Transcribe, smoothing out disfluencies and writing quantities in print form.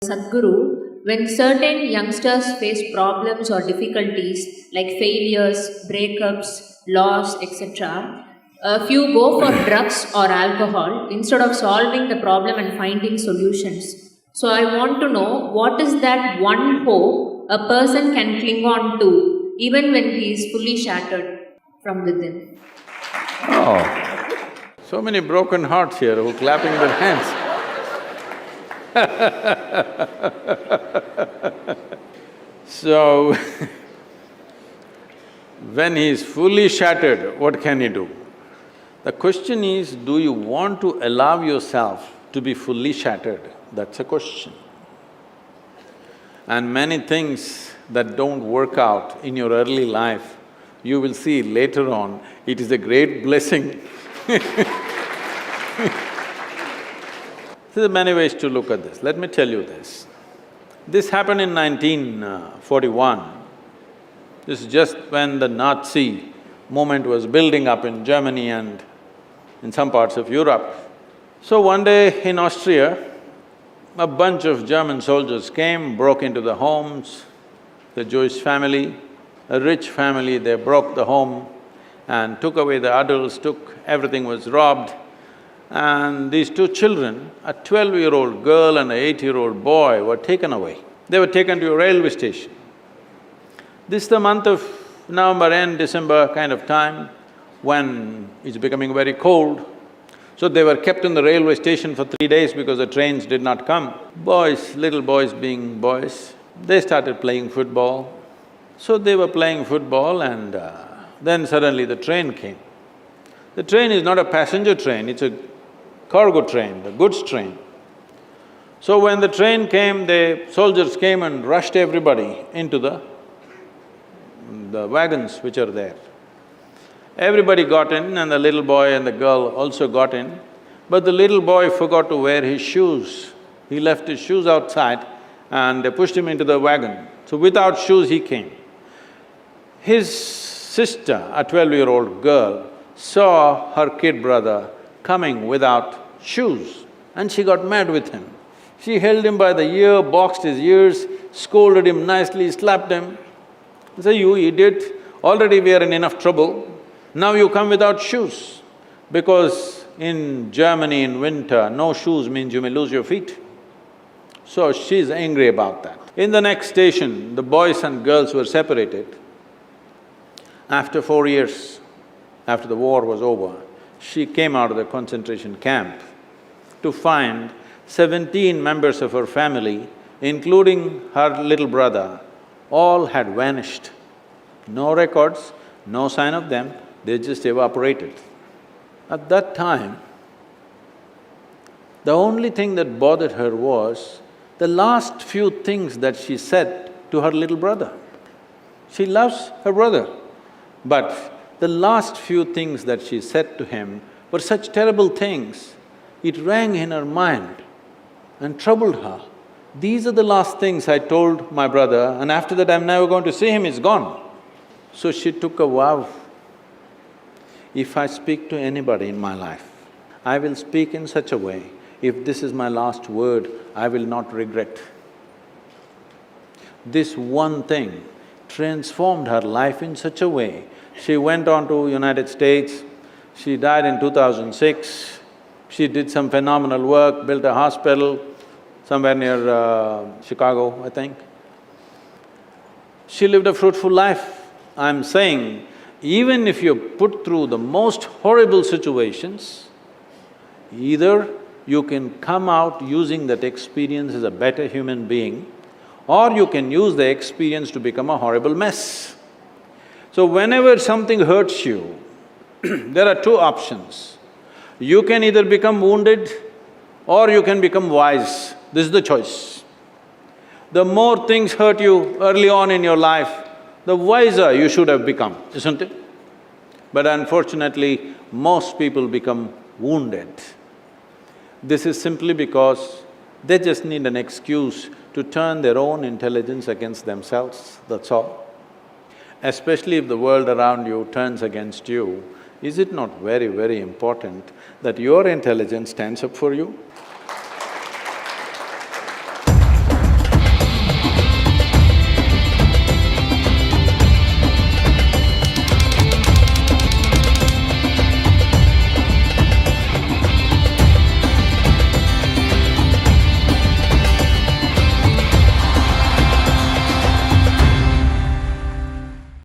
Sadhguru, when certain youngsters face problems or difficulties like failures, breakups, loss, etc., a few go for drugs or alcohol instead of solving the problem and finding solutions. So, I want to know what is that one hope a person can cling on to even when he is fully shattered from within? Oh, so many broken hearts here who are clapping their hands. So, when he is fully shattered, what can he do? The question is, do you want to allow yourself to be fully shattered? That's a question. And many things that don't work out in your early life, you will see later on, it is a great blessing. There are many ways to look at this. Let me tell you this. This happened in 1941. This is just when the Nazi movement was building up in Germany and in some parts of Europe. So one day in Austria, a bunch of German soldiers came, broke into the homes, the Jewish family, a rich family, they broke the home and took away the adults, everything was robbed. And these two children, a 12-year-old girl and an 8-year-old boy were taken away. They were taken to a railway station. This is the month of November end, December kind of time, when it's becoming very cold. So they were kept in the railway station for 3 days because the trains did not come. Boys, little boys being boys, they started playing football. So they were playing football and then suddenly the train came. The train is not a passenger train, it's a cargo train, the goods train. So when the train came, the soldiers came and rushed everybody into the wagons which are there. Everybody got in and the little boy and the girl also got in, but the little boy forgot to wear his shoes. He left his shoes outside and they pushed him into the wagon. So without shoes he came. His sister, a 12-year-old girl, saw her kid brother coming without shoes and she got mad with him. She held him by the ear, boxed his ears, scolded him nicely, slapped him. Say, "You idiot, already we are in enough trouble, now you come without shoes." Because in Germany in winter, no shoes means you may lose your feet. So she's angry about that. In the next station, the boys and girls were separated. After 4 years, after the war was over, she came out of the concentration camp to find 17 members of her family, including her little brother, all had vanished. No records, no sign of them, they just evaporated. At that time, the only thing that bothered her was the last few things that she said to her little brother. She loves her brother, but the last few things that she said to him were such terrible things, it rang in her mind and troubled her. These are the last things I told my brother and after that I'm never going to see him, he's gone. So she took a vow, if I speak to anybody in my life, I will speak in such a way, if this is my last word, I will not regret. This one thing transformed her life in such a way. She went on to United States, she died in 2006, she did some phenomenal work, built a hospital somewhere near Chicago, I think. She lived a fruitful life. I'm saying, even if you're put through the most horrible situations, either you can come out using that experience as a better human being, or you can use the experience to become a horrible mess. So whenever something hurts you, there are two options. You can either become wounded or you can become wise. This is the choice. The more things hurt you early on in your life, the wiser you should have become, isn't it? But unfortunately, most people become wounded. This is simply because they just need an excuse to turn their own intelligence against themselves, that's all. Especially if the world around you turns against you, is it not very, very important that your intelligence stands up for you?